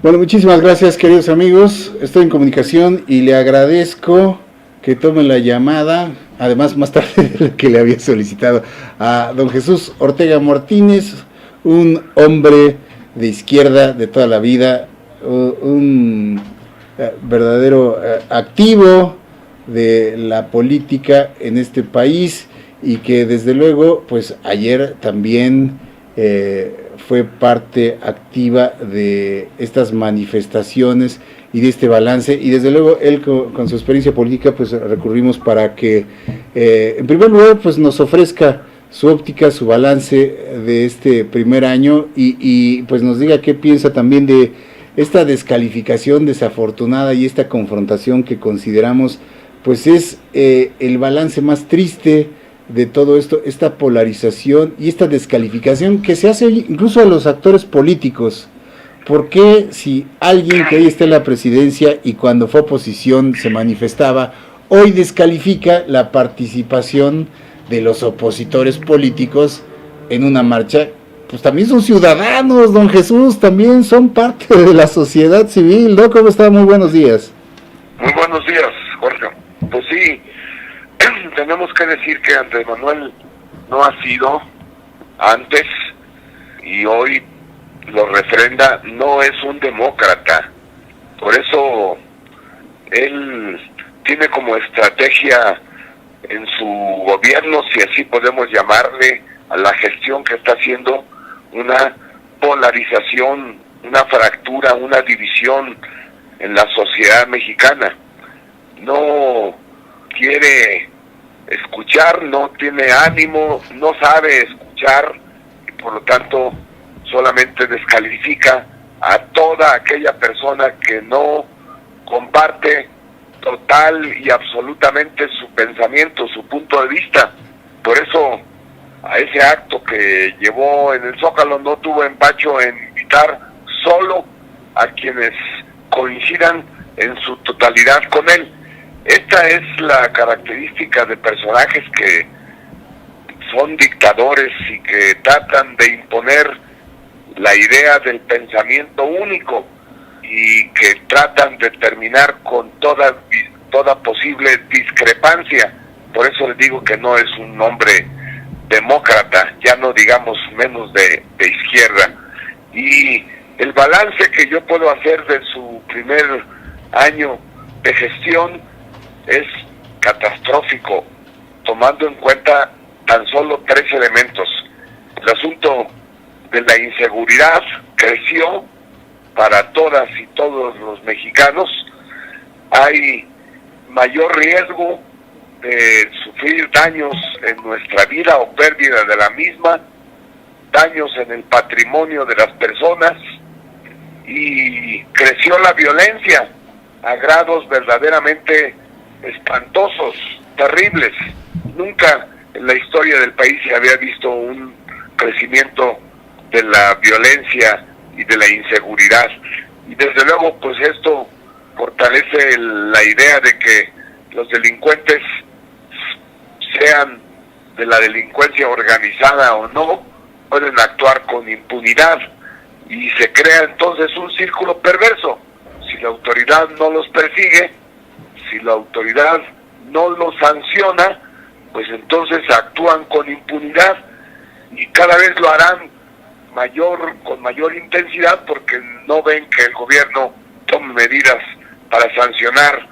Bueno, muchísimas gracias, queridos amigos. Estoy en comunicación y le agradezco que tome la llamada, además más tarde de lo que le había solicitado, a don Jesús Ortega Martínez, un hombre de izquierda de toda la vida, un verdadero activo de la política en este país y que desde luego pues ayer también fue parte activa de estas manifestaciones y de este balance, y desde luego él con su experiencia política pues recurrimos para que en primer lugar pues nos ofrezca su óptica, su balance de este primer año y pues nos diga qué piensa también de esta descalificación desafortunada y esta confrontación que consideramos pues es el balance más triste de todo esto, esta polarización y esta descalificación que se hace incluso a los actores políticos. ¿Por qué si alguien que hoy está en la presidencia y cuando fue oposición se manifestaba, hoy descalifica la participación de los opositores políticos en una marcha? Pues también son ciudadanos, don Jesús, también son parte de la sociedad civil, ¿no? ¿Cómo está? Muy buenos días. Muy buenos días, Jorge. Pues sí, tenemos que decir que Andrés Manuel no ha sido antes y hoy lo refrenda, no es un demócrata. Por eso él tiene como estrategia en su gobierno, si así podemos llamarle, a la gestión que está haciendo, una polarización, una fractura, una división en la sociedad mexicana. No quiere escuchar, no tiene ánimo, no sabe escuchar y por lo tanto solamente descalifica a toda aquella persona que no comparte total y absolutamente su pensamiento, su punto de vista. Por eso a ese acto que llevó en el Zócalo no tuvo empacho en invitar solo a quienes coincidan en su totalidad con él. Esta es la característica de personajes que son dictadores y que tratan de imponer la idea del pensamiento único y que tratan de terminar con toda posible discrepancia. Por eso les digo que no es un hombre demócrata, ya no digamos menos de izquierda. Y el balance que yo puedo hacer de su primer año de gestión es catastrófico, tomando en cuenta tan solo 3 elementos. El asunto de la inseguridad creció para todas y todos los mexicanos. Hay mayor riesgo de sufrir daños en nuestra vida o pérdida de la misma, daños en el patrimonio de las personas, y creció la violencia a grados verdaderamente espantosos, terribles. Nunca en la historia del país se había visto un crecimiento de la violencia y de la inseguridad. Y desde luego, pues esto fortalece la idea de que los delincuentes, sean de la delincuencia organizada o no, pueden actuar con impunidad y se crea entonces un círculo perverso. Si la autoridad no los persigue, si la autoridad no los sanciona, pues entonces actúan con impunidad y cada vez lo harán con mayor intensidad porque no ven que el gobierno tome medidas para sancionar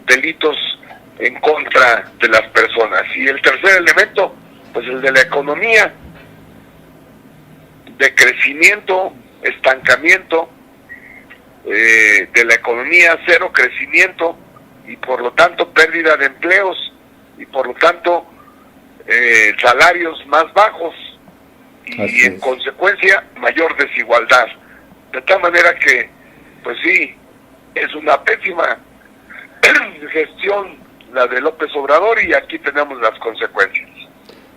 delitos en contra de las personas. Y el tercer elemento, pues el de la economía, de crecimiento, estancamiento, de la economía, cero crecimiento, y por lo tanto pérdida de empleos, y por lo tanto salarios más bajos, y en consecuencia mayor desigualdad. De tal manera que, pues sí, es una pésima gestión la de López Obrador, y aquí tenemos las consecuencias.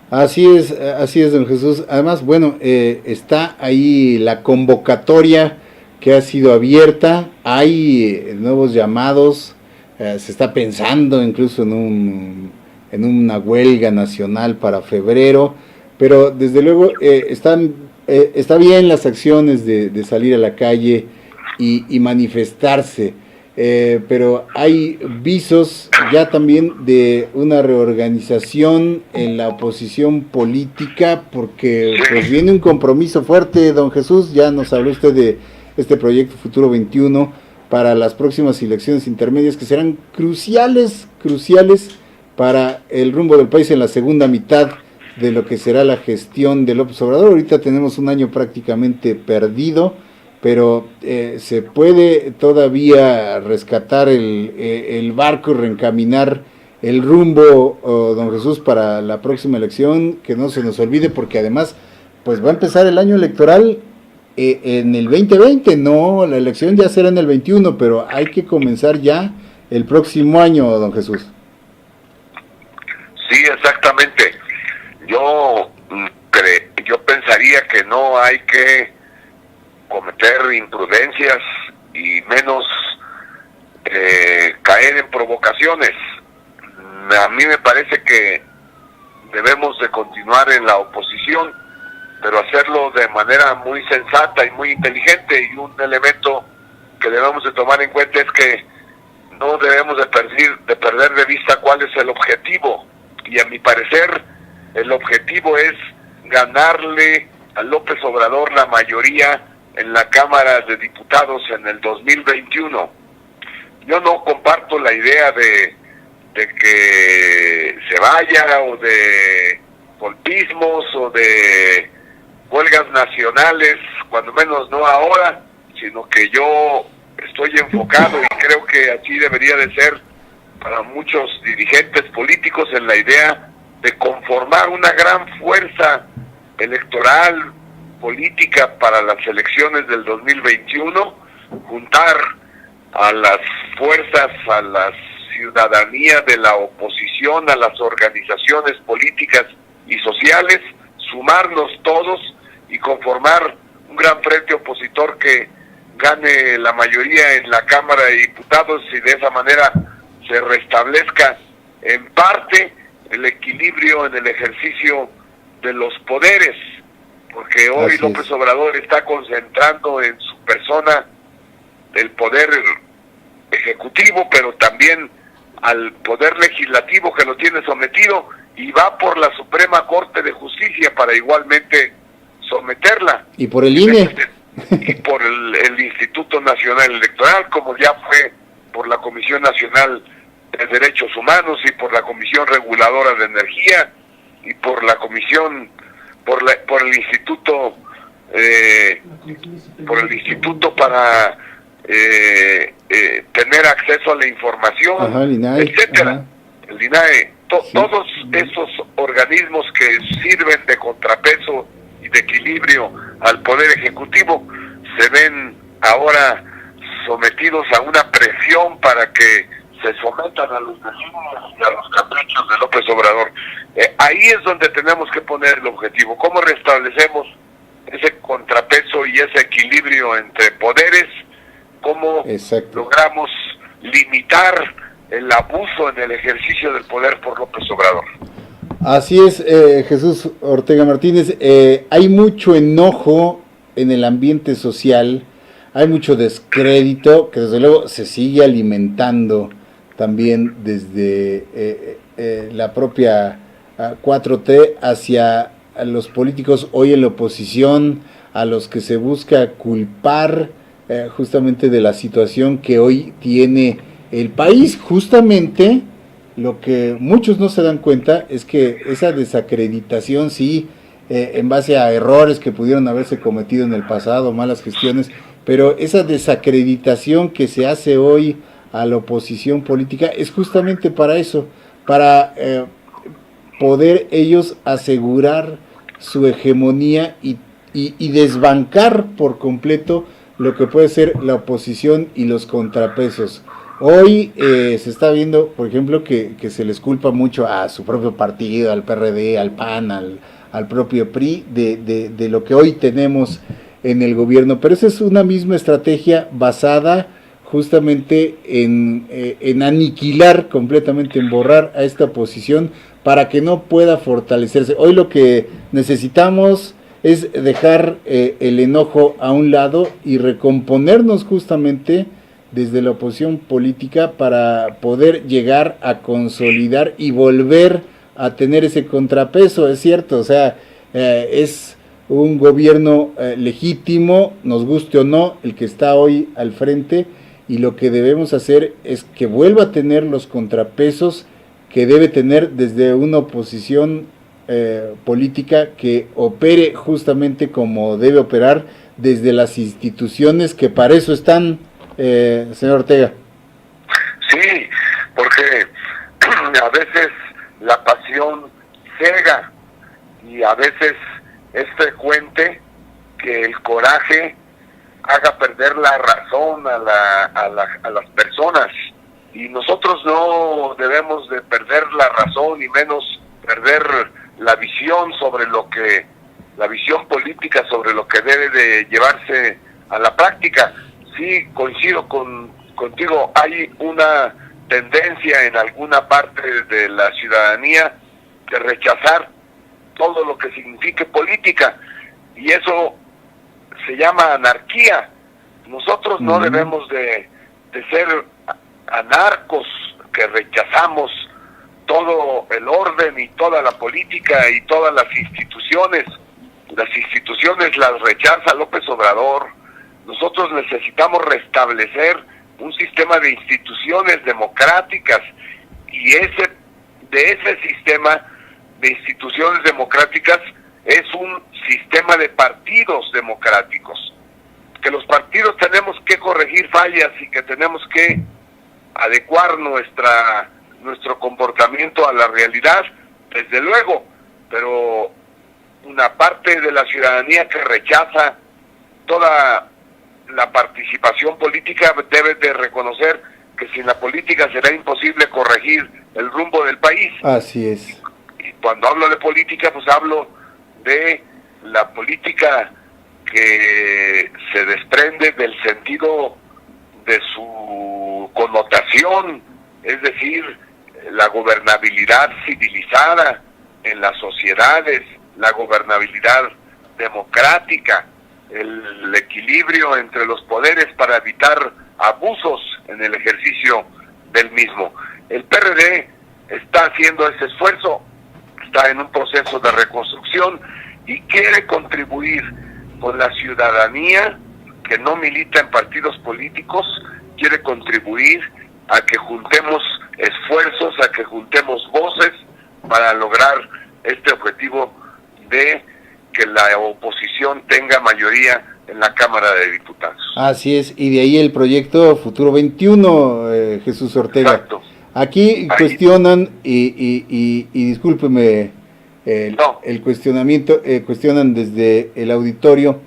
Así es, don Jesús. Además, bueno, está ahí la convocatoria que ha sido abierta, hay nuevos llamados, se está pensando incluso en una huelga nacional para febrero, pero desde luego está bien las acciones de salir a la calle y manifestarse. Pero hay visos ya también de una reorganización en la oposición política, porque pues viene un compromiso fuerte, don Jesús. Ya nos habló usted de este proyecto Futuro 21 para las próximas elecciones intermedias, que serán cruciales para el rumbo del país en la segunda mitad de lo que será la gestión de López Obrador. Ahorita tenemos un año prácticamente perdido, pero se puede todavía rescatar el barco y reencaminar el rumbo, don Jesús, para la próxima elección, que no se nos olvide, porque además pues va a empezar el año electoral en el 2020, no, la elección ya será en el 21, pero hay que comenzar ya el próximo año, don Jesús. Sí, exactamente. Yo pensaría que no hay que cometer imprudencias y menos caer en provocaciones. A mí me parece que debemos de continuar en la oposición, pero hacerlo de manera muy sensata y muy inteligente, y un elemento que debemos de tomar en cuenta es que no debemos de perder de vista cuál es el objetivo, y a mi parecer el objetivo es ganarle a López Obrador la mayoría en la Cámara de Diputados en el 2021. Yo no comparto la idea de que se vaya, o de golpismos, o de huelgas nacionales, cuando menos no ahora, sino que yo estoy enfocado, y creo que así debería de ser para muchos dirigentes políticos, en la idea de conformar una gran fuerza electoral, política, para las elecciones del 2021, juntar a las fuerzas, a la ciudadanía de la oposición, a las organizaciones políticas y sociales, sumarnos todos y conformar un gran frente opositor que gane la mayoría en la Cámara de Diputados, y de esa manera se restablezca en parte el equilibrio en el ejercicio de los poderes, porque hoy López Obrador está concentrando en su persona el poder ejecutivo, pero también al poder legislativo, que lo tiene sometido, y va por la Suprema Corte de Justicia para igualmente someterla. Y por el INE. Y por el Instituto Nacional Electoral, como ya fue por la Comisión Nacional de Derechos Humanos, y por la Comisión Reguladora de Energía, y por la Comisión, por el Instituto para tener acceso a la información, el INAE, etcétera. El INAE, todos esos organismos que sirven de contrapeso y de equilibrio al Poder Ejecutivo se ven ahora sometidos a una presión para que se sometan a los designios y a los caprichos de López Obrador. Ahí es donde tenemos que poner el objetivo. ¿Cómo restablecemos ese contrapeso y ese equilibrio entre poderes? ¿Cómo logramos limitar el abuso en el ejercicio del poder por López Obrador? Así es, Jesús Ortega Martínez. Hay mucho enojo en el ambiente social, hay mucho descrédito que desde luego se sigue alimentando también desde la propia 4T hacia los políticos hoy en la oposición, a los que se busca culpar justamente de la situación que hoy tiene el país. Justamente lo que muchos no se dan cuenta es que esa desacreditación, sí, en base a errores que pudieron haberse cometido en el pasado, malas gestiones, pero esa desacreditación que se hace hoy a la oposición política es justamente para eso, para poder ellos asegurar su hegemonía y desbancar por completo lo que puede ser la oposición y los contrapesos. Hoy se está viendo, por ejemplo, que se les culpa mucho a su propio partido, al PRD, al PAN, al propio PRI, de lo que hoy tenemos en el gobierno. Pero esa es una misma estrategia basada justamente en aniquilar completamente, en borrar a esta oposición para que no pueda fortalecerse. Hoy lo que necesitamos es dejar el enojo a un lado y recomponernos justamente desde la oposición política para poder llegar a consolidar y volver a tener ese contrapeso, es cierto, o sea, es un gobierno legítimo, nos guste o no, el que está hoy al frente, y lo que debemos hacer es que vuelva a tener los contrapesos que debe tener desde una oposición política que opere justamente como debe operar desde las instituciones que para eso están, señor Ortega. Sí, porque a veces la pasión ciega y a veces es frecuente que el coraje haga perder la razón a las personas, y nosotros no debemos de perder la razón y menos perder la visión sobre la visión política sobre lo que debe de llevarse a la práctica. Sí, coincido contigo, hay una tendencia en alguna parte de la ciudadanía de rechazar todo lo que signifique política, y eso se llama anarquía. Nosotros no debemos de ser anarcos que rechazamos todo el orden y toda la política y todas las instituciones. Las instituciones las rechaza López Obrador. Nosotros necesitamos restablecer un sistema de instituciones democráticas, y de ese sistema de instituciones democráticas es un sistema de partidos democráticos, que los partidos tenemos que corregir fallas y que tenemos que adecuar nuestro comportamiento a la realidad, desde luego, pero una parte de la ciudadanía que rechaza toda la participación política debe de reconocer que sin la política será imposible corregir el rumbo del país. Así es. Y cuando hablo de política, pues hablo de la política que se desprende del sentido de su connotación, es decir, la gobernabilidad civilizada en las sociedades, la gobernabilidad democrática, el equilibrio entre los poderes para evitar abusos en el ejercicio del mismo. El PRD está haciendo ese esfuerzo, está en un proceso de reconstrucción y quiere contribuir con la ciudadanía que no milita en partidos políticos, quiere contribuir a que juntemos esfuerzos, a que juntemos voces para lograr este objetivo de que la oposición tenga mayoría en la Cámara de Diputados. Así es, y de ahí el proyecto Futuro 21, Jesús Ortega. Exacto. Aquí cuestionan, y discúlpeme el cuestionamiento, cuestionan desde el auditorio,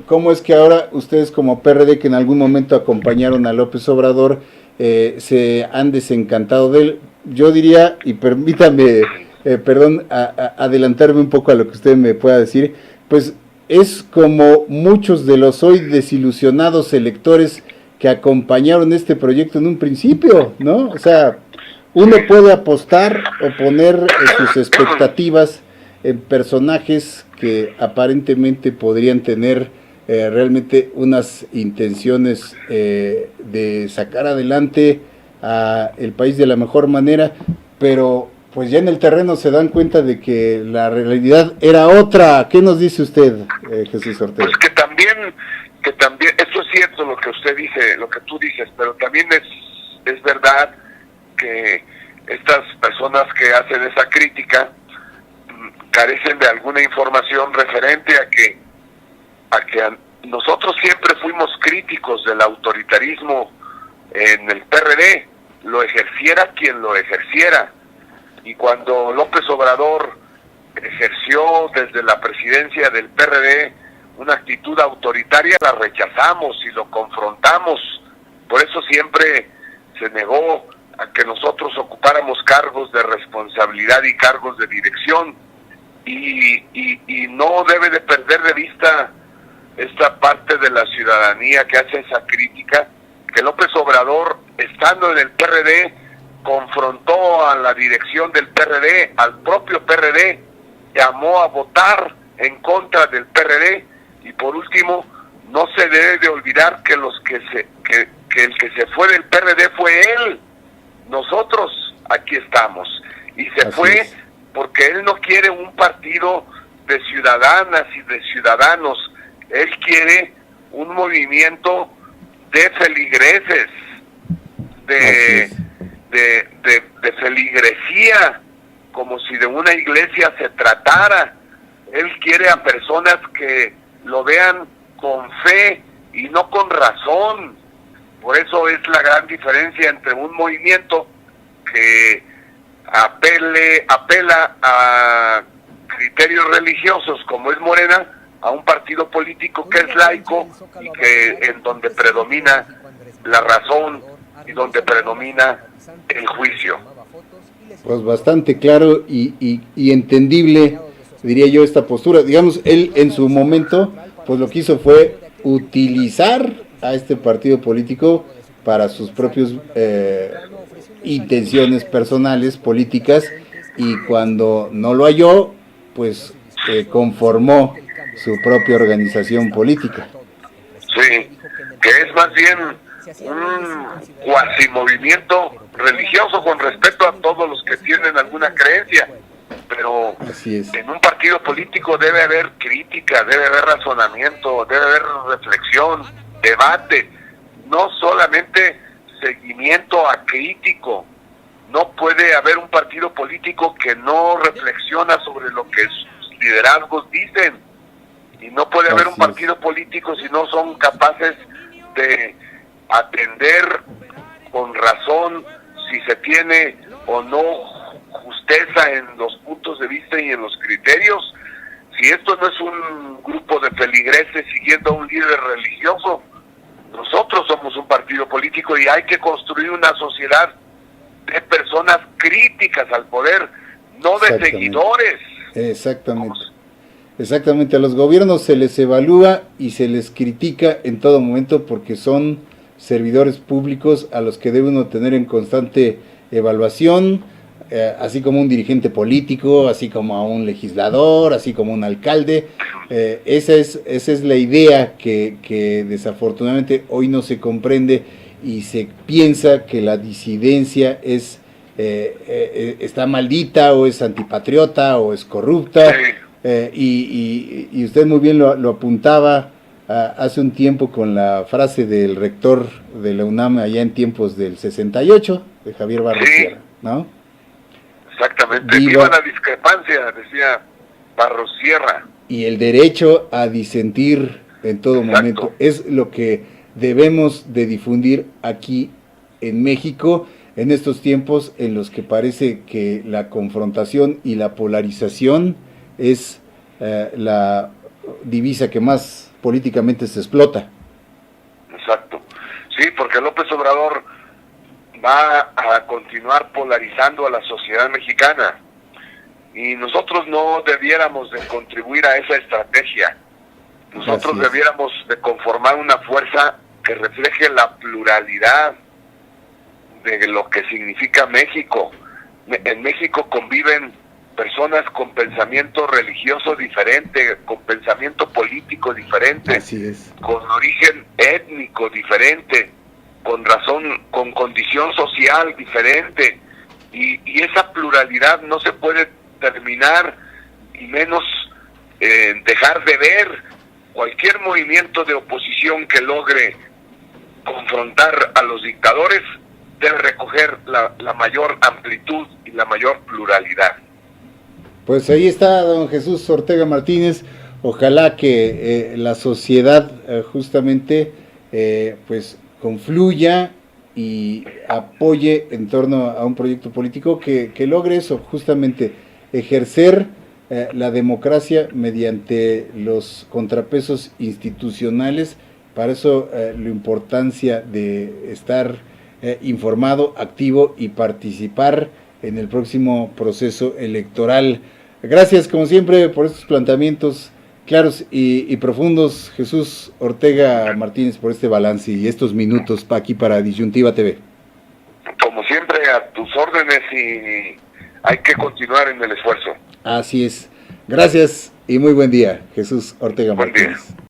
¿cómo es que ahora ustedes como PRD, que en algún momento acompañaron a López Obrador, se han desencantado de él? Yo diría, y permítame, adelantarme un poco a lo que usted me pueda decir, pues es como muchos de los hoy desilusionados electores que acompañaron este proyecto en un principio, ¿no? O sea, uno puede apostar o poner sus expectativas en personajes que aparentemente podrían tener realmente unas intenciones de sacar adelante a el país de la mejor manera, pero pues ya en el terreno se dan cuenta de que la realidad era otra. ¿Qué nos dice usted, Jesús Ortega? Pues que también, esto es cierto lo que usted dice, lo que tú dices, pero también es verdad que estas personas que hacen esa crítica carecen de alguna información referente a que nosotros siempre fuimos críticos del autoritarismo en el PRD, lo ejerciera quien lo ejerciera. Y cuando López Obrador ejerció desde la presidencia del PRD una actitud autoritaria, la rechazamos y lo confrontamos. Por eso siempre se negó a que nosotros ocupáramos cargos de responsabilidad y cargos de dirección. Y no debe de perder de vista esta parte de la ciudadanía que hace esa crítica, que López Obrador, estando en el PRD, confrontó a la dirección del PRD, al propio PRD, llamó a votar en contra del PRD. Y por último, no se debe de olvidar que el que se fue del PRD fue él. Nosotros aquí estamos. Y se fue porque él no quiere un partido de ciudadanas y de ciudadanos. Él quiere un movimiento de feligreses, de feligresía, como si de una iglesia se tratara. Él quiere a personas que lo vean con fe y no con razón. Por eso es la gran diferencia entre un movimiento que apela a criterios religiosos como es Morena, a un partido político que es laico y que en donde predomina la razón y donde predomina el juicio. Pues bastante claro y entendible, diría yo, esta postura. Digamos, él en su momento, pues lo que hizo fue utilizar a este partido político para sus propios intenciones personales, políticas, y cuando no lo halló, pues conformó su propia organización política. Sí, que es más bien un cuasi movimiento religioso con respecto a todos los que tienen alguna creencia, pero en un partido político debe haber crítica, debe haber razonamiento, debe haber reflexión, debate, no solamente seguimiento acrítico. No puede haber un partido político que no reflexiona sobre lo que sus liderazgos dicen, y no puede haber un partido político si no son capaces de atender con razón si se tiene o no justeza en los puntos de vista y en los criterios. Si esto no es un grupo de feligreses siguiendo a un líder religioso, nosotros somos un partido político y hay que construir una sociedad de personas críticas al poder, no de seguidores. Exactamente, a los gobiernos se les evalúa y se les critica en todo momento porque son servidores públicos a los que debe uno tener en constante evaluación, así como un dirigente político, así como a un legislador, así como un alcalde. Esa es la idea que desafortunadamente hoy no se comprende y se piensa que la disidencia está maldita o es antipatriota o es corrupta. Y usted muy bien lo apuntaba hace un tiempo con la frase del rector de la UNAM allá en tiempos del 68, de Javier Barrosierra, ¿no? Exactamente, viva la discrepancia, decía Barrosierra. Y el derecho a disentir en todo momento es lo que debemos de difundir aquí en México en estos tiempos en los que parece que la confrontación y la polarización es la divisa que más políticamente se explota. Exacto. Sí, porque López Obrador va a continuar polarizando a la sociedad mexicana y nosotros no debiéramos de contribuir a esa estrategia. Nosotros debiéramos de conformar una fuerza que refleje la pluralidad de lo que significa México. En México conviven personas con pensamiento religioso diferente, con pensamiento político diferente, con origen étnico diferente, con razón, con condición social diferente, y esa pluralidad no se puede terminar y menos dejar de ver. Cualquier movimiento de oposición que logre confrontar a los dictadores debe recoger la mayor amplitud y la mayor pluralidad. Pues ahí está don Jesús Ortega Martínez. Ojalá que la sociedad justamente pues confluya y apoye en torno a un proyecto político que logre eso, justamente ejercer la democracia mediante los contrapesos institucionales. Para eso la importancia de estar informado, activo y participar en el próximo proceso electoral. Gracias, como siempre, por estos planteamientos claros y profundos, Jesús Ortega Martínez, por este balance y estos minutos aquí para Disyuntiva TV. Como siempre, a tus órdenes y hay que continuar en el esfuerzo. Así es. Gracias. y muy buen día, Jesús Ortega Buen día. Martínez.